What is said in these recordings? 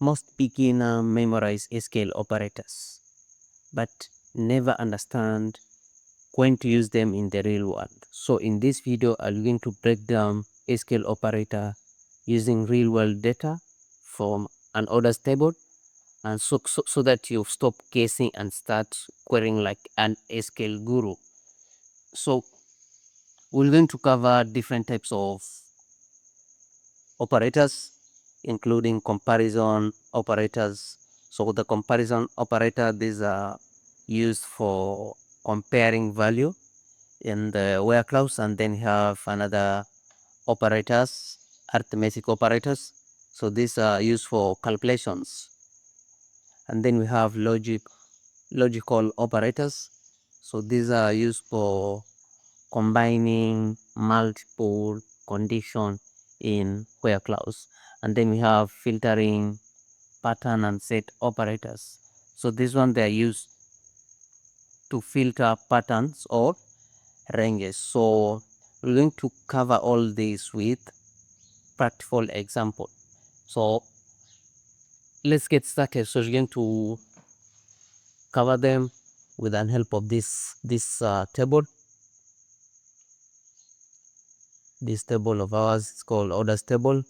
Most beginners memorize SQL operators, but never understand when to use them in the real world. So in this video, I'm going to break down SQL operator using real world data from an orders table, and so that you stop guessing and start querying like an SQL guru. So we're going to cover different types of operators, including comparison operators. So the comparison operator, these are used for comparing value in the where clause, and then you have another operators, arithmetic operators. So these are used for calculations. And then we have logical operators. So these are used for combining multiple condition in where clause. And then we have filtering, pattern, and set operators. So this one they are used to filter patterns or ranges. So we're going to cover all this with practical example. So let's get started. So we're going to cover them with the help of this table. This table of ours is called orders table.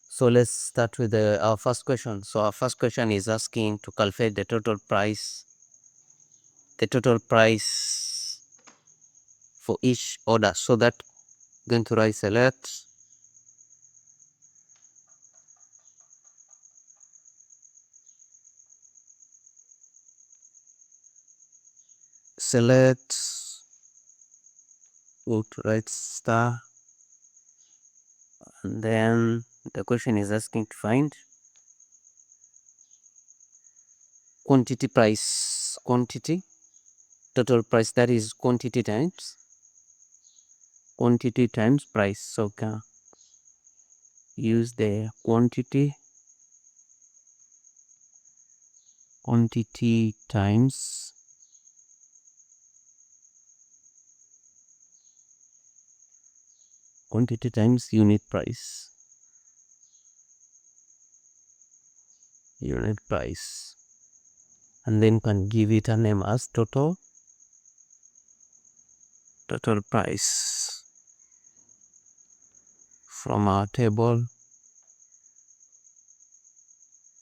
So let's start with our first question. So our first question is asking to calculate the total price for each order. So that going to write select go to write star, and then the question is asking to find quantity total price, that is quantity times price. So can use the quantity times unit price, and then can give it a name as total price from our table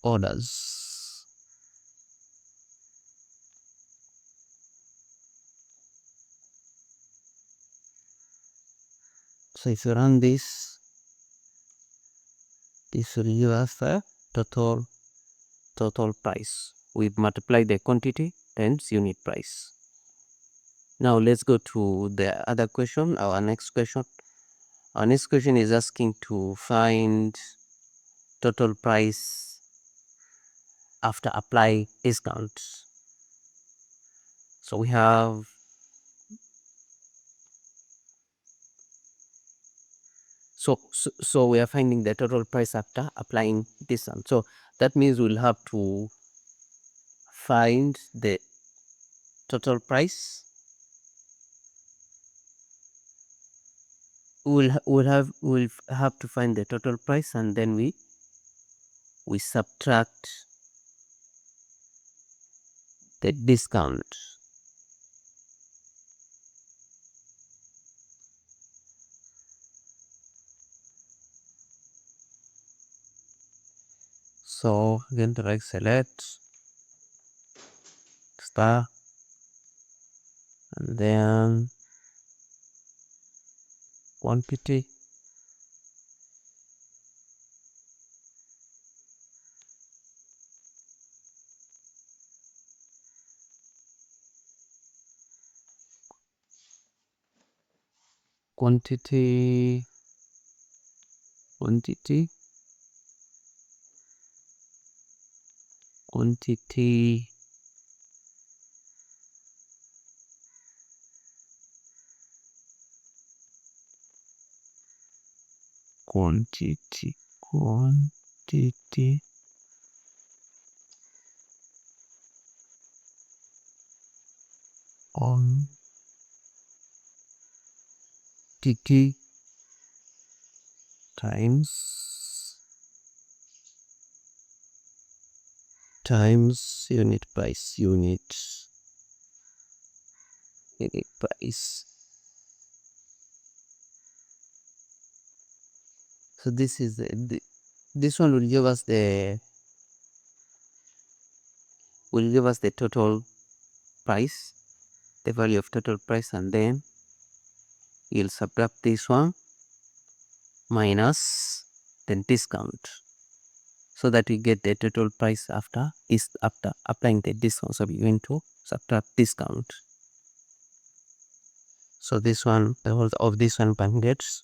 orders. So if you run this will give us the total price. We've multiplied the quantity times unit price. Now let's go to the other question, our next question. Our next question is asking to find total price after apply discount. So we have so we are finding the total price after applying discount. So that means we'll have to find the total price. We'll have to find the total price, and then we subtract the discount. So again, to write select star, and then quantity quantity on TT times times unit price. So this is this one will give us the total price, the value of total price, and then you'll subtract this one minus the discount, so that we get the total price after applying the discount. So we're going to subtract discount. So this one, the whole of this one gets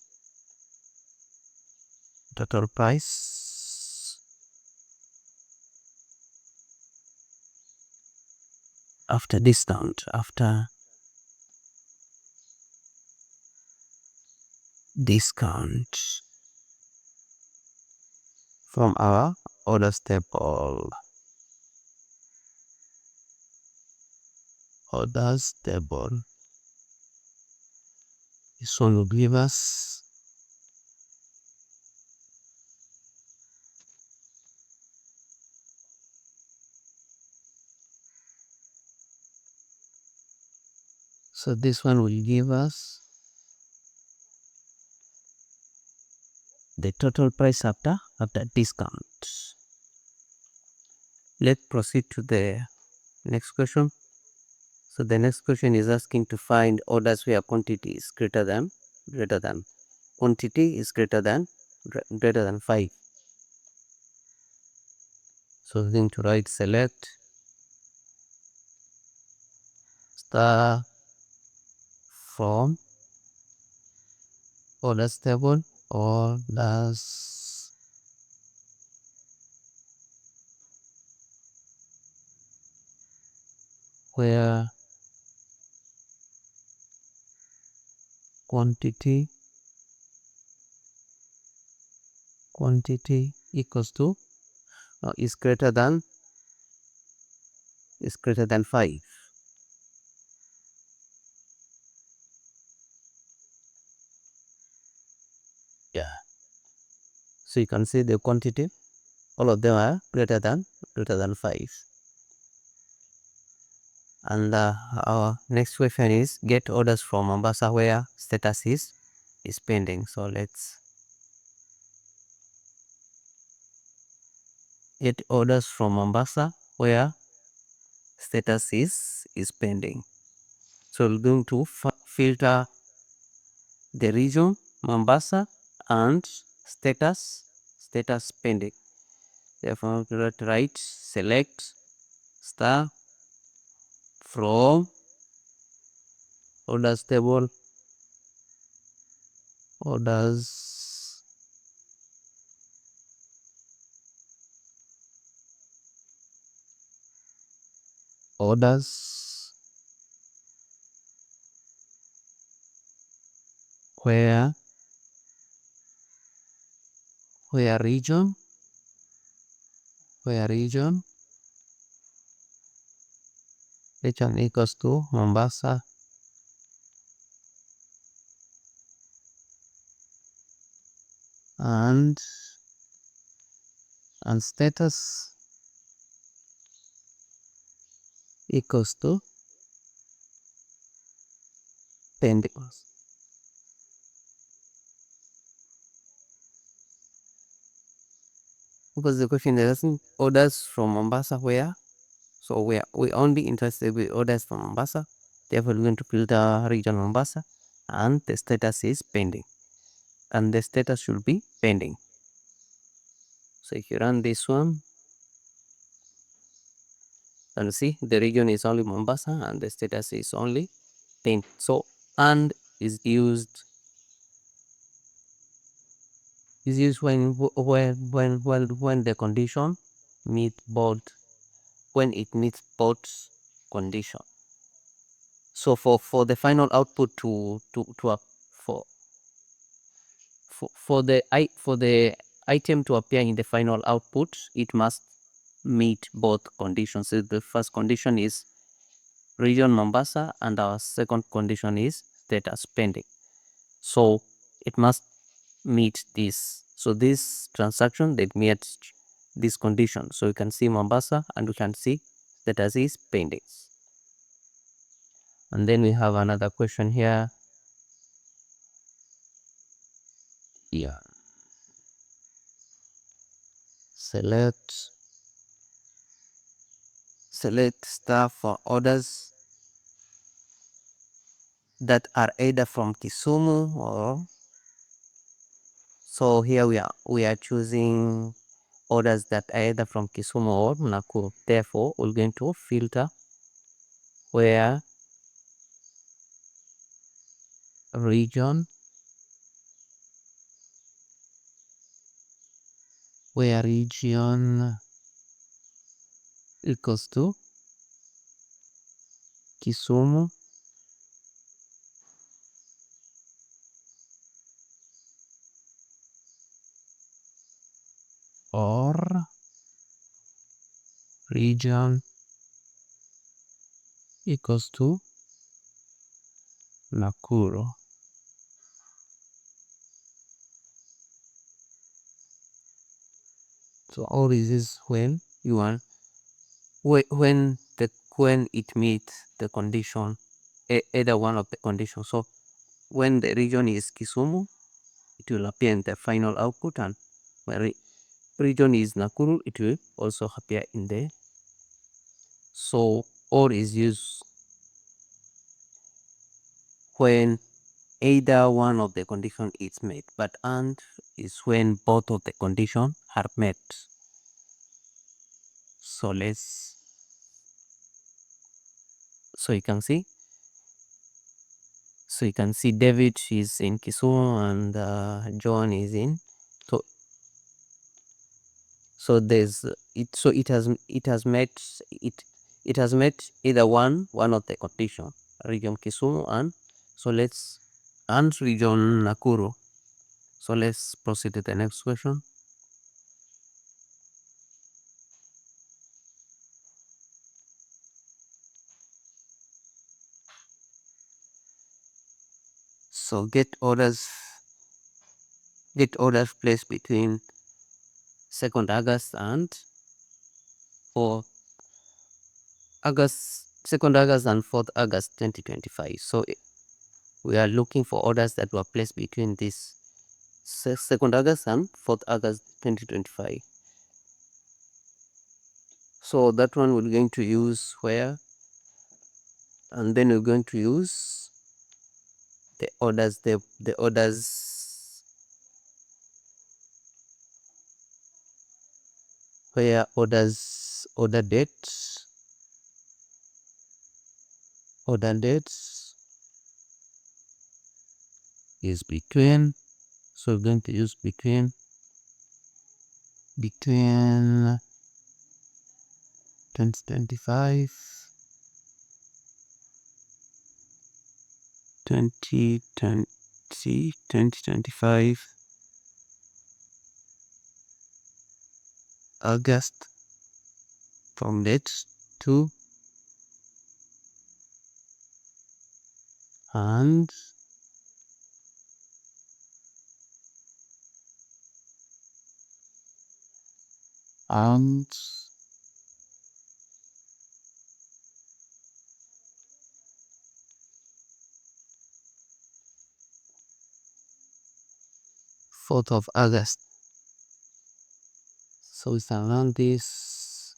total price after discount, from our orders table. This one will give us the total price after discount. Let's proceed to the next question. So the next question is asking to find orders where quantity is greater than quantity is greater than 5. So we're going to write select star from orders table, orders where quantity equals to is greater than 5. Yeah. So you can see the quantity, all of them are greater than 5. And our next question is get orders from Mombasa where status is pending. So let's get orders from Mombasa where status is pending. So we're going to filter the region Mombasa and status pending. Therefore, write select star from orders table, orders where region equals to Mombasa and status equals to pending. Because the question is asking orders from Mombasa where, so we only interested with orders from Mombasa. Therefore, we're going to filter region Mombasa, and the status is pending, and the status should be pending. So if you run this one, and see the region is only Mombasa and the status is only pending. So and is used when the condition meet both, when it meets both condition. So for the final output for the item to appear in the final output, it must meet both conditions. So the first condition is region Mombasa and our second condition is status pending. So it must meet this. So this transaction, this condition. So you can see Mombasa and we can see status is pending. And then we have another question here. Yeah. Select star for orders that are either from Kisumu or, so here we are choosing orders that are either from Kisumu or Nakuru. Therefore, we're going to filter where region equals to Kisumu or region equals to Nakuru. So all this is when you want when it meets the condition, either one of the conditions. So when the region is Kisumu, it will appear in the final output, and when region is Nakuru, it will also appear in the. So or is used when either one of the condition is met, but and is when both of the condition are met. So you can see. So you can see David is in Kisumu and John is in. So there's it. So it has met either one of the condition, region Kisumu and region Nakuru. So let's proceed to the next question. So get orders placed between 2nd August and 2nd August and 4th August 2025. So we are looking for orders that were placed between this 2nd August and 4th August 2025. So that one we're going to use where, and then we're going to use the orders where order dates is between. So we're going to use between 2025 August from dates 2 and 4th of August. So it's around this.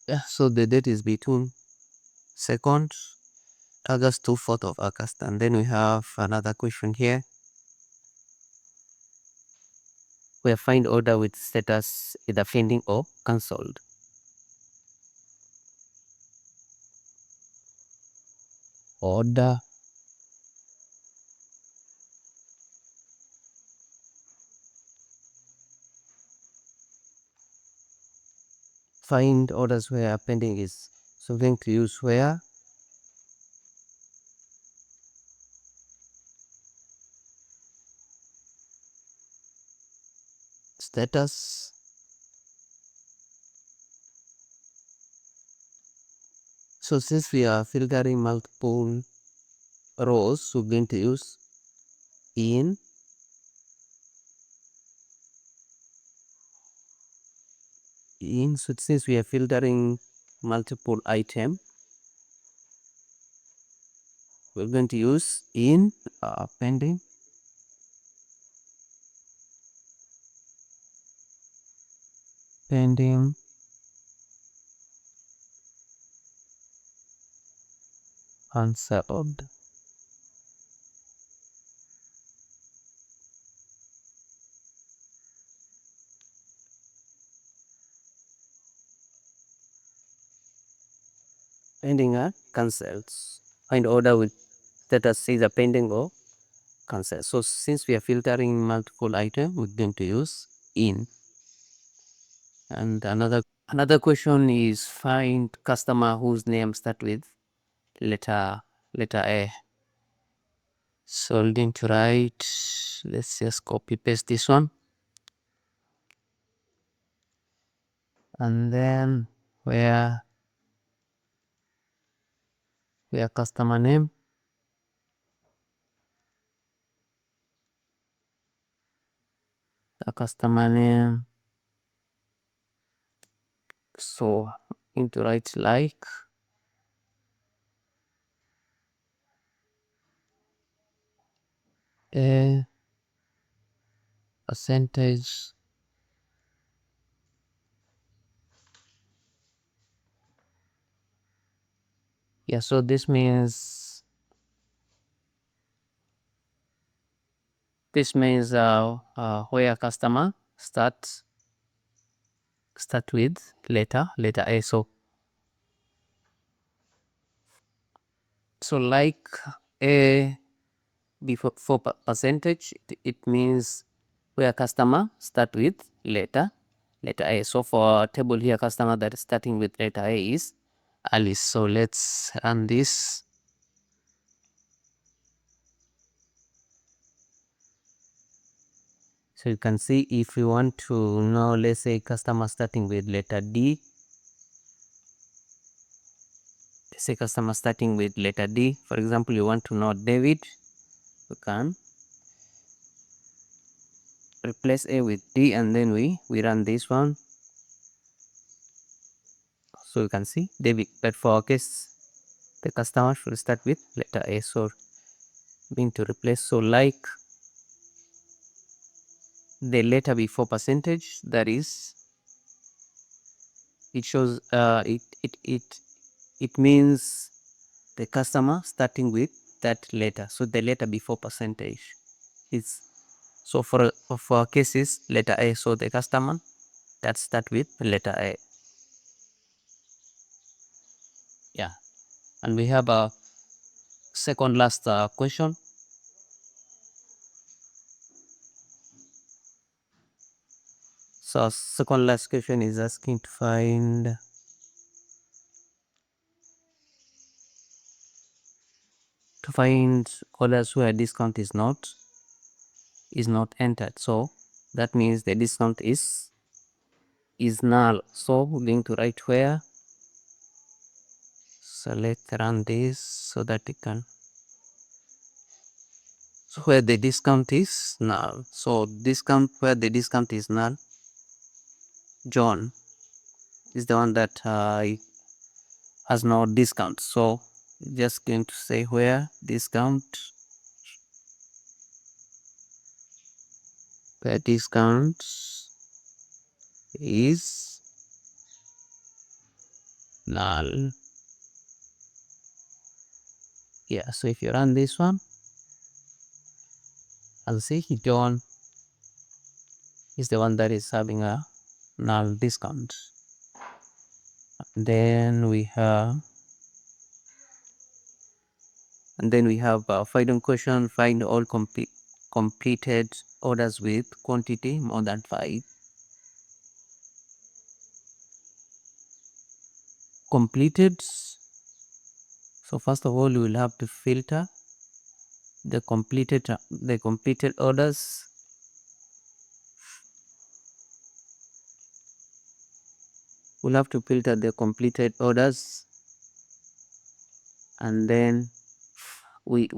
Yeah, so the date is between 2nd August to 4th of August. And then we have another question here. We find order with status either pending or cancelled. Order find orders where pending is, so going to use where status so since we are filtering multiple rows, we're going to use in in. So since we are filtering multiple item, we're going to use in pending unsolved. Pending are cancelled. Find order with let us see the pending or cancel. So since we are filtering multiple item, we're going to use in. And another question is find customer whose name start with letter A. So we're going to write, let's just copy paste this one, and then where customer name, the customer name. So going to write like a percentage so this means where customer start with letter A. So like a before for percentage, it means where customer start with letter A. So for table here, customer that is starting with letter A is Alice. So let's run this. So you can see if you want to know, let's say customer starting with letter D. Let's say customer starting with letter D. For example, you want to know David, you can replace A with D and then we run this one. So you can see David, but for our case, the customer should start with letter A. So going to replace, so like the letter before percentage, that is it shows it means the customer starting with that letter. So the letter before percentage is, so for our cases letter A, so the customer that start with letter A. Yeah, and we have a second last question. So second last question is asking to find orders where discount is not entered. So that means the discount is null. So we're going to write where. So let's run this so that it can. So where the discount is null. So discount, where the discount is null, John is the one that has no discount. So just going to say where discount is null. Yeah, so if you run this one, I'll see John is the one that is having a null discount. Then we have final question, find all completed orders with quantity more than 5. Completed. So first of all, you will have to filter the completed orders. We'll have to filter the completed orders, and then we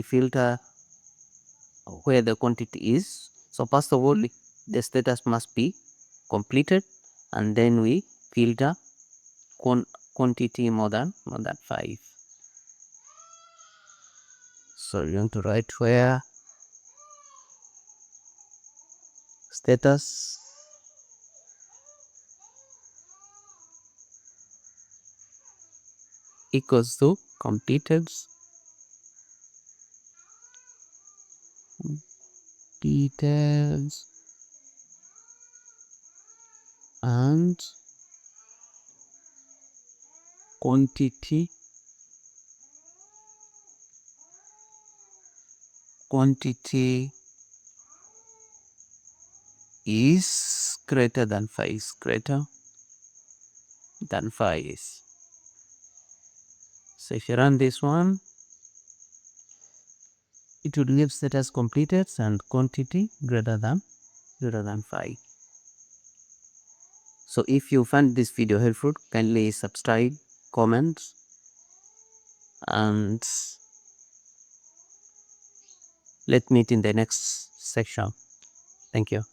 filter where the quantity is. So first of all, the status must be completed, and then we filter quantity more than 5. So you want to write where status equals to completed details and quantity is greater than 5, is greater than 5. So if you run this one, it will give status completed and quantity greater than 5. So if you find this video helpful, kindly subscribe, comment, and let's meet in the next section. Thank you.